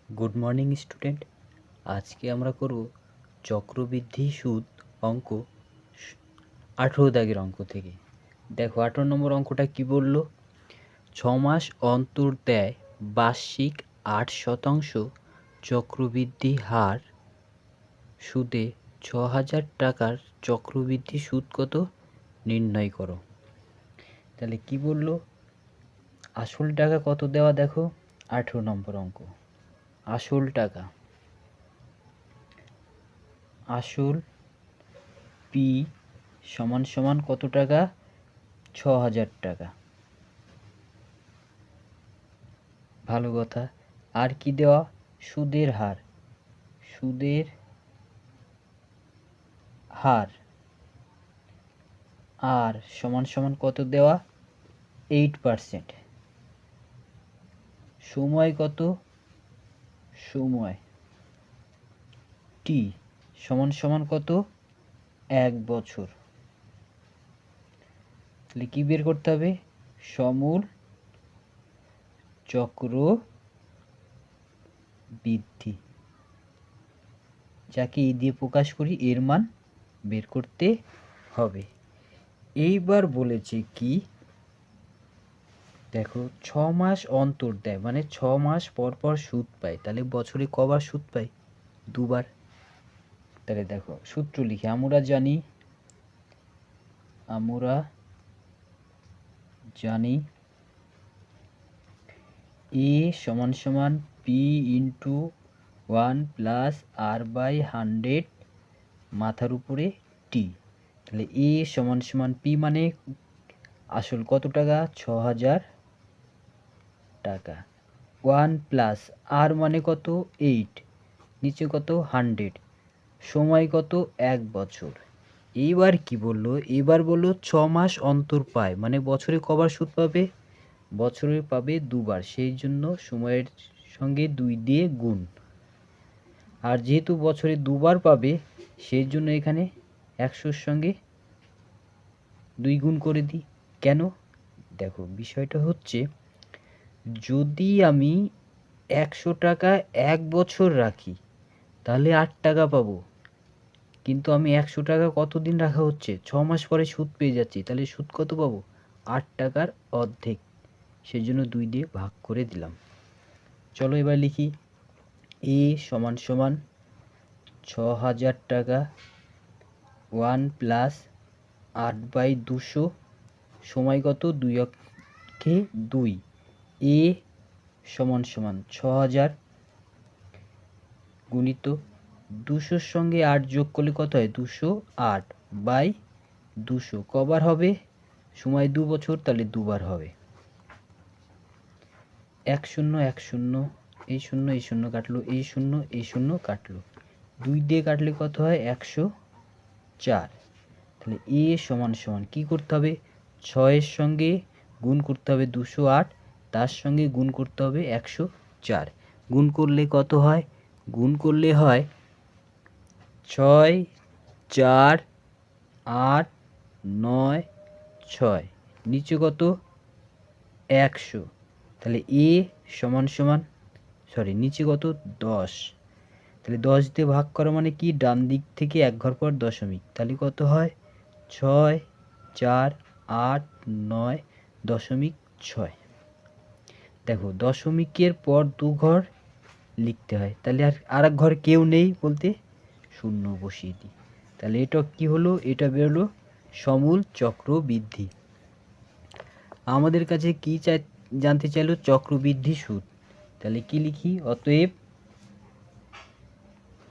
Good morning student. আজকে আমরা করব চক্রবৃদ্ধি সুদ অঙ্ক 18 দাগের অঙ্ক থেকে। দেখো 18 নম্বর অঙ্কটা কি বলল, 6 মাস অন্তর দেয় বার্ষিক 8% চক্রবৃদ্ধি হার সুদে 6000 টাকার চক্রবৃদ্ধি সুদ কত নির্ণয় করো। তাহলে কি বলল, আসল টাকা কত দেওয়া, দেখো 18 নম্বর অঙ্ক। আসল টাকা, আসল পি সমান সমান কত টাকা, 6000 টাকা। ভালো কথা। আর কি দেওয়া, সুদের হার, সুদের হার আর সমান সমান কত দেওয়া, 8%। সময় কত, সময় টি সমান সমান কত, 1 বছর। তাহলে কি বের করতে হবে, সমূল চক্র বৃদ্ধি, যাকে ই দিয়ে প্রকাশ করি, এর মান বের করতে হবে। এইবার বলেছে কি, দেখো 6 মাস অন্তর দেয় মানে 6 মাস পর পর সুদ পায়, তাহলে বছরে কবার সুদ পায়, দুবার। তাহলে দেখো সূত্র লিখি, আমরা জানি এ সমান সমান P into 1 plus R by 100 মাথার উপরে টি। তাহলে এ সমান সমান পি মানে আসল কত টাকা, 6000 টাকা, 1 প্লাস আর মানে কত 8, নিচে কত 100, সময় কত 1 বছর। এইবার কি বললো, এবার বললো 6 মাস অন্তর পায় মানে বছরে কবার সুদ পাবে, বছরে পাবে দুবার, সেই জন্য সময়ের সঙ্গে 2 দিয়ে গুণ। আর যেহেতু বছরে দুবার পাবে সেই জন্য এখানে 100-র সঙ্গে 2 গুণ করে দিই। কেন, দেখো বিষয়টা হচ্ছে, যদি আমি 100 টাকা 1 বছর রাখি তাহলে 8 টাকা পাবো, কিন্তু আমি 100 টাকা কতদিন রাখা হচ্ছে, 6 মাস পরে সুদ পেয়ে যাচ্ছি, তাহলে সুদ কত পাবো, 8 টাকার অর্ধেক, সেজন্য 2 দিয়ে ভাগ করে দিলাম। চলো এবার লিখি, এ সমান সমান 6000 টাকা 1 প্লাস 8/200, সময় কত, 2 অক্ষে 2, এ সমান সমান 6000 গুণিত 200-র সঙ্গে 8 যোগ করলে কত হয়, 208/200, কবার হবে, সময় 2 বছর, তাহলে দুবার হবে। 1 0 1 0, এই শূন্য এই শূন্য কাটলো, এই শূন্য এই শূন্য কাটলো, 2 দিয়ে কাটলে কত হয়, 104। তাহলে এ সমান সমান কি করতে হবে, 6-এর সঙ্গে গুণ করতে হবে 208, তার সঙ্গে গুণ করতে হবে 104, গুণ করলে কত হয়, গুণ করলে হয় 6 4 8 9 6, নিচে কত 100। তাহলে এ সমান সমান নিচে কত 10, তাহলে 10 দিয়ে ভাগ করা মানে কি, ডান দিক থেকে এক ঘর পর দশমিক, তাহলে কত হয় 6 4 8 9 দশমিক 6। দেখো দশমিকের পর 2 ঘর লিখতে হয়, তাহলে আর এক ঘর কেউ নেই বলতে শূন্য বসিয়ে দিই। তাহলে এটা কি হলো, এটা বেরোলো সমূল চক্রবৃদ্ধি। আমাদের কাছে কি জানতে চাইলো, চক্রবৃদ্ধি সুদ। তাহলে কি লিখি, অতএব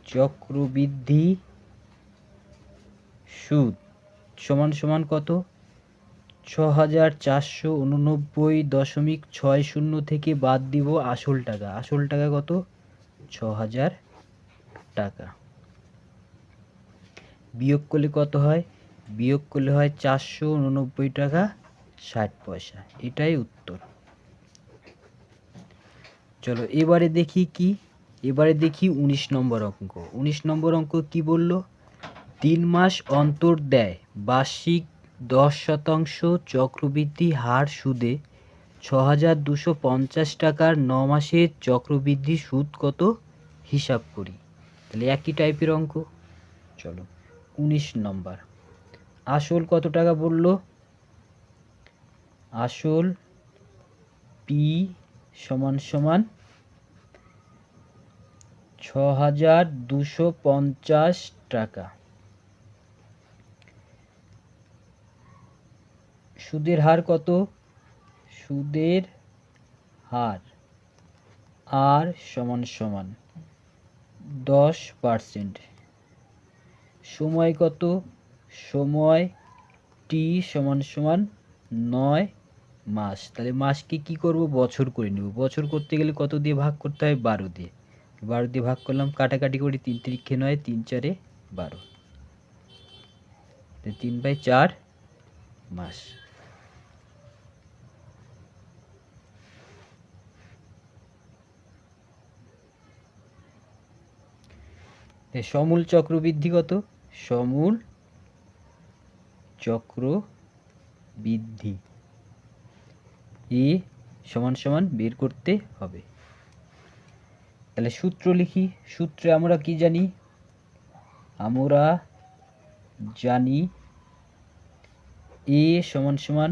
চক্রবৃদ্ধি সুদ সমান সমান কত, 6489.60 থেকে বাদ দিব আসল টাকা, আসল টাকা কত, 6000 টাকা, বিয়োগ করলে কত হয়, বিয়োগ করলে হয় 489 টাকা 60 পয়সা, এটাই উত্তর। চলো এবারে দেখি কি, এবারে দেখি 19 নম্বর অঙ্ক। 19 নম্বর অঙ্ক কি বলল, 3 মাস অন্তর দেয় বার্ষিক 10% চক্রবৃদ্ধি হার সুদে ৬,২৫০ টাকার ৯ মাসের চক্রবৃদ্ধি সুদ কত হিসাব করি। তাহলে একই টাইপের অঙ্ক। চলো ১৯ নম্বর, আসল কত টাকা বলল? আসল পি সমান সমান ৬,২৫০ টাকা। সুদের হার কত? সুদের হার আর সমান সমান 10%। সময় কত? সময় টি সমান সমান 9 মাস। তাহলে মাসকে কি করব? বছর করে নেব। বছর করতে গেলে কত দিয়ে ভাগ করতে হয়? 12 দিয়ে। 12 দিয়ে ভাগ করলাম, কাটাকাটি করি, 3 তিরিক্ষে 9, 3 4 12, 3/4 মাস। সমূল চক্রবৃদ্ধি কত? সমূল চক্রবৃদ্ধি এ সমান সমান বের করতে হবে। তাহলে সূত্র লিখি। সূত্রে আমরা কি জানি? আমরা জানি এ সমান সমান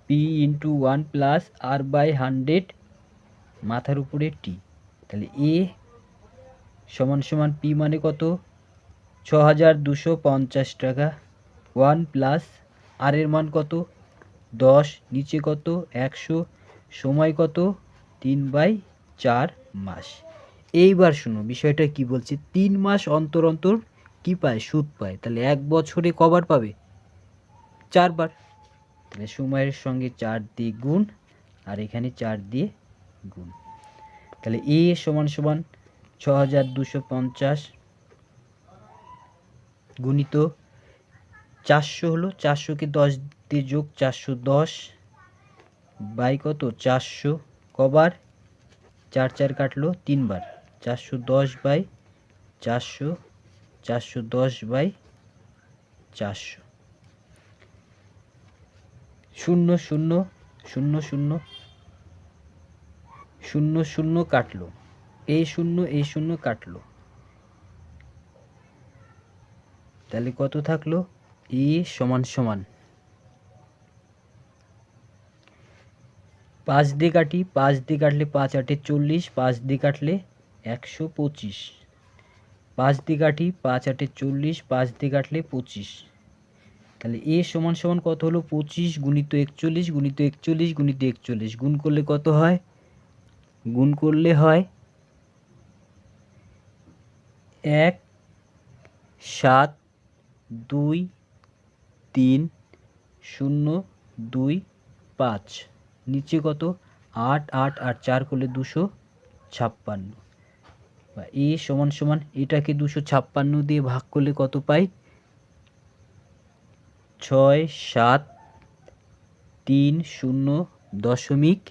পি ইন্টু 1 প্লাস r/100 মাথার উপরে টি। তাহলে এ সমান সমান পি মানে কত? ৬,২৫০ টাকা। 1 প্লাস আর এর মান কত? 10, নিচে কত? 100, সময় কত? 3/4 মাস। এইবার শোনো বিষয়টা কি বলছে। 3 মাস অন্তর অন্তর কি পায়? সুদ পায়। তাহলে 1 বছরে কবার পাবে? 4 বার। তাহলে সময়ের সঙ্গে 4 দিয়ে গুণ, আর এখানে 4 দিয়ে গুণ। তাহলে এ সমান সমান ৬,২৫০ গুণিত 400 হলো, 400কে 10 দিয়ে যোগ 410 বাই কত? 400। কবার? 4 4 কাটলো 3 বার। 410 বাই 400, 410 বাই 400। 0 0 0 0 0 0 কাটলো, এই 0 কাটলো, তাহলে কত থাকলো? এ সমান সমান 5 দিয়ে কাটি, 5 দিয়ে কাটলে 5 8 40, 5 দিয়ে কাটলে 125। 5 দিয়ে কাটি, 5 8 40, 5 দিয়ে কাটলে 25। তাহলে এ সমান সমান কত হলো? 25 গুণিত 41 গুণিত 41 গুণিত 41। গুণ করলে কত হয়? গুণ করলে হয় 1 7 2 3 0 2 5। নিচে কত? 8 8 আর 4 করলে 256। বা এ সমান সমান এটাকে 256 দিয়ে ভাগ করলে কত পাই? 6 7 3 0 দশমিক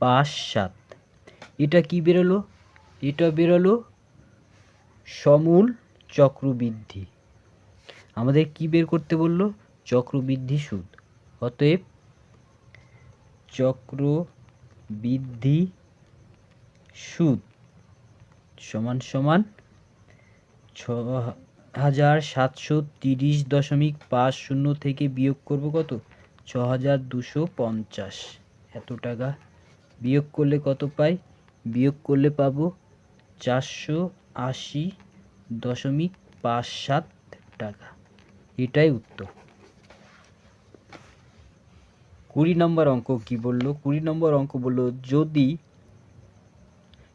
5 7। এটা কি বেরোলো? এটা বেরোলো সমূল চক্রবৃদ্ধি। আমাদের কি বের করতে বললো? চক্রবৃদ্ধি সুদ। অতএব চক্রবৃদ্ধি সুদ সমান সমান 6,730.50 থেকে বিয়োগ করব কত? 6,250। এত টাকা বিয়োগ করলে কত পাই? বিয়োগ করলে পাবো 480.57 টাকা। এটাই উত্তর। 20 নম্বর অঙ্ক কি বললো? 20 নম্বর অঙ্ক বললো যদি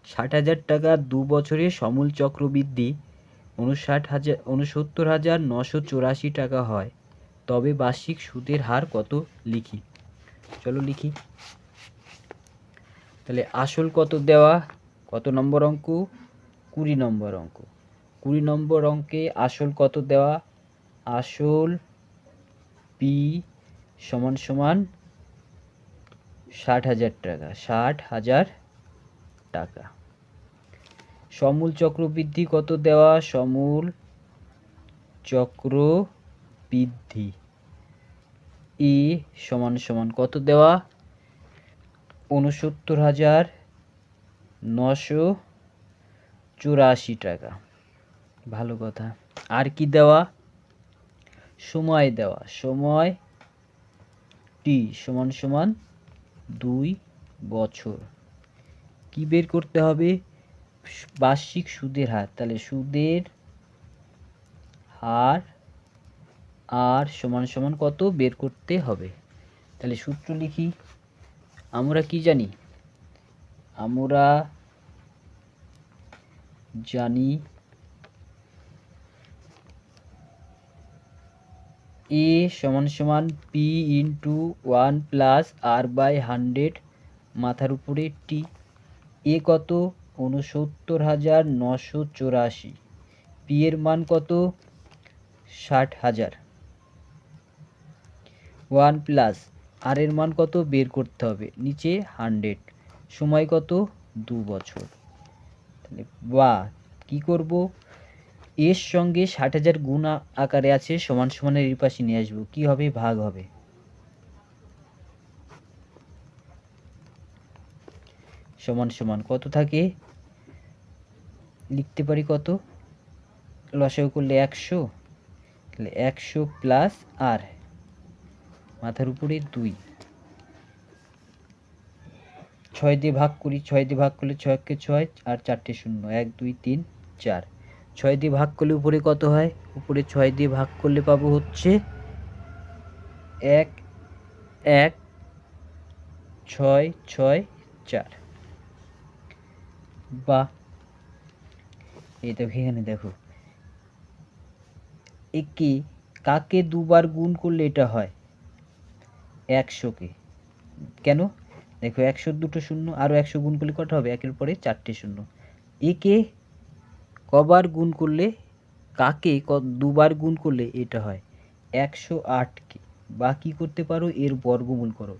60,000 টাকা 2 বছরে সমূল চক্রবৃদ্ধি 69,984 টাকা হয়, তবে বার্ষিক সুদের হার কত? লিখি। চলো লিখি। তাহলে আসল কত দেওয়া? কত নম্বর অঙ্ক? 20 নম্বর অঙ্ক। 20 নম্বর অঙ্কে আসল কত দেওয়া? আসল পি সমান সমান 60,000 টাকা। 60,000 টাকা। সমূল চক্রবৃদ্ধি কত দেওয়া? সমূল চক্রবৃদ্ধি ই সমান সমান কত দেওয়া? ৬৯,৯৮৪ টাকা। ভালো কথা। আর কি দেওয়া? সময় দেওয়া। সময় টি সমান সমান 2 বছর। কি বের করতে হবে? বার্ষিক সুদের হার। তাহলে সুদের হার আর সমান সমান কত বের করতে হবে। তাহলে সূত্র লিখি। আমরা কি জানি? আমরা জানি এ সমান সমান P into 1 plus R by 100 মাথার উপরে টি। এ কত? ৬৯,৯৮৪। পি এর মান কত? 60,000। 1 প্লাস আর এর মান কত বের করতে হবে, নিচে 100। সময় কত? 2 বছর। তাহলে বা কি করব? এর সঙ্গে 60,000 গুণ আকারে আছে, সমান সমানের এই পাশে নিয়ে আসবো। কি হবে? ভাগ হবে। সমান সমান কত থাকে? লিখতে পারি কত? লসাগু করলে 100। তাহলে 100 প্লাস আর মাথার উপরে 2। 6 দিয়ে ভাগ করি। 6 দিয়ে ভাগ করলে 6 কে 6 আর 4টে 0। 1 2 3 4। 6 দিয়ে ভাগ করলে উপরে কত হয়? উপরে 6 দিয়ে ভাগ করলে পাবো হচ্ছে 1 1 6 6 4। বা এই দেখো, এখানে দেখো, একে কাকে দুবার গুণ করলে এটা হয়? 100-কে। কেন? দেখো 100 দুটো শূন্য, আরও 100 গুণ করলে কত হবে? 1-এর পরে 4টে 0। একে কবার গুণ করলে, কাকে দুবার গুণ করলে এটা হয়? 108-কে। বা কী করতে পারো? এর বর্গমূল করো।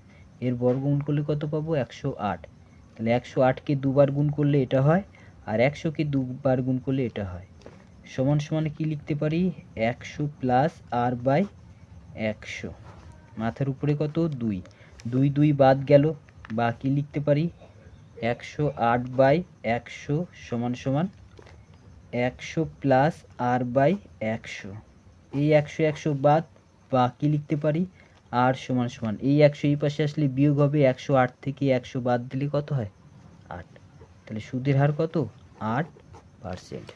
এর বর্গমূল করলে কত পাবো? 108। তাহলে 108-কে দুবার গুণ করলে এটা হয়, আর 100-কে দুবার গুণ করলে এটা হয়। সমান সমান কি লিখতে পারি? 100 প্লাস আর বাই 100 মাথার উপরে কত? 2। 2 2 বাদ গেল। বা কি লিখতে পারি? 108 বাই 100 সমান সমান 100 প্লাস আর বাই 100। এই 100 100 বাদ। বা কি লিখতে পারি? আর সমান সমান এই 100 এই পাশে আসলে বিয়োগ হবে। 108 থেকে 100 বাদ দিলে কত হয়? 8। তাহলে সুদের হার কত? 8%।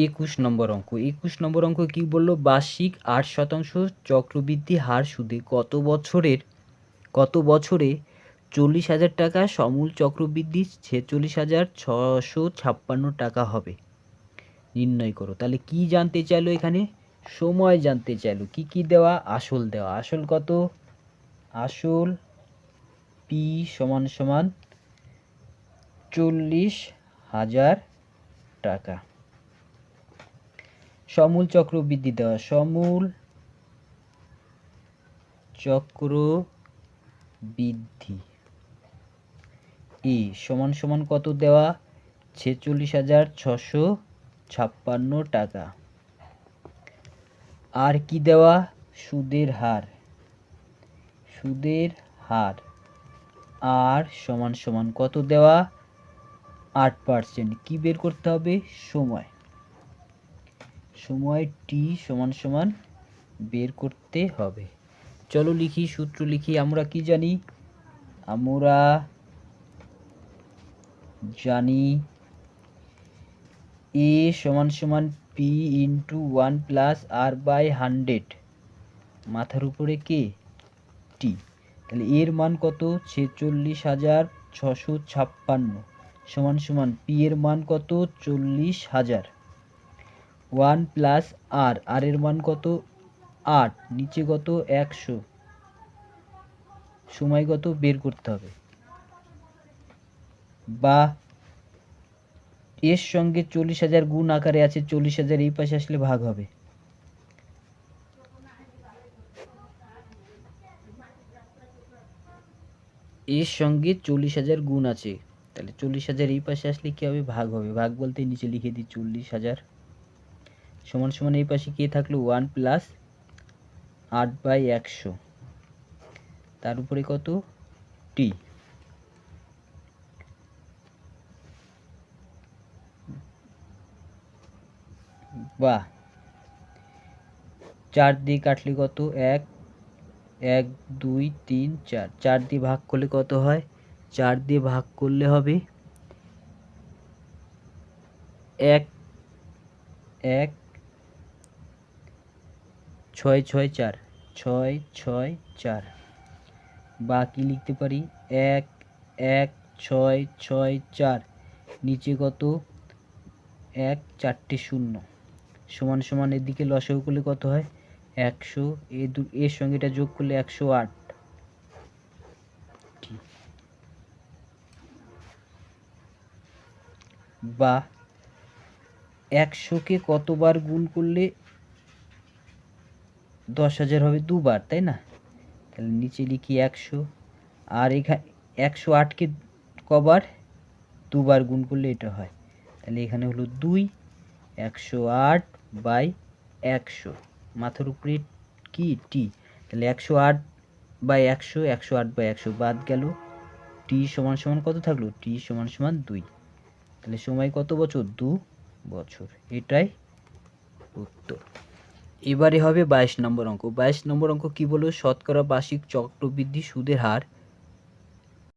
21 নম্বর অঙ্ক। 21 নম্বর অঙ্ক কি বললো? বার্ষিক 8% চক্রবৃদ্ধি হার সুদে কত বছরে 40,000 টাকা সমূল চক্রবৃদ্ধি 46,656 টাকা হবে নির্ণয় করো। তাহলে কি জানতে চাইলো এখানে? সময় জানতে চাইলো। কি কি দেওয়া? আসল দেওয়া। আসল কত? আসল পি সমান সমান 40,000 টাকা। সমূল চক্রবৃদ্ধি দেওয়া। সমূল চক্রবৃদ্ধি ই সমান সমান কত দেওয়া? 46,656 টাকা। আর কি দেওয়া? সুদের হার। সুদের হার আর সমান সমান কত দেওয়া? 8%। কি বের করতে হবে? সময়। সময় টি সমান সমান বের করতে হবে। চলো লিখি, সূত্র লিখি। আমরা কি জানি? আমরা জানি এ সমান সমান P into 1 plus R by 100 মাথার উপরে কে? টি। তাহলে এর মান কত? 46,656 সমান সমান পি এর মান কত? 40,000। 1 প্লাস আর এর মান কত? 8। নিচে কত? 100। সময় কত বের করতে হবে। বা এর সঙ্গে 40,000 গুণ আকারে আছে, 40,000 এই পাশে আসলে ভাগ হবে। এর সঙ্গে 40,000 গুণ আছে, তাহলে 40,000 এই পাশে আসলে কি হবে, ভাগ হবে। ভাগ বলতে নিচে লিখে দিই 40,000 সমান সমান এই পাশে কি থাকলো 1 প্লাস 8/100 তার উপরে কত টি। বা 4 দিয়ে কাটলে কত 1 1 2 3 4 4 দিয়ে ভাগ করলে কত হয়, 4 দিয়ে ভাগ করলে হবে 1 1 6 6 4 6 6 4 বা কি লিখতে পারি 1 1 6 6 4 নিচে কত 1 4টে 0 সমান সমান এদিকে লসাগু করলে কত হয় 100 এর সঙ্গে এটা যোগ করলে 108 বা 100কে কতবার গুণ করলে 10,000 হবে, দুবার, তাই না? তাহলে নিচে লিখি 100 আর এখানে 108কে কবার দুবার গুণ করলে এটা হয়, তাহলে এখানে হলো 2 108/100 মাথার উপরে কি টি, তাহলে 108/100 108/100 বাদ গেল, টি সমান সমান কত থাকলো, টি সমান সমান 2। তাহলে সময় কত বছর, 2 বছর। এটাই উত্তর। এবারে হবে 22 নম্বর অঙ্ক। 22 নম্বর অঙ্ক কি বলবো, শতকরা বার্ষিক চক্রবৃদ্ধি সুদের হার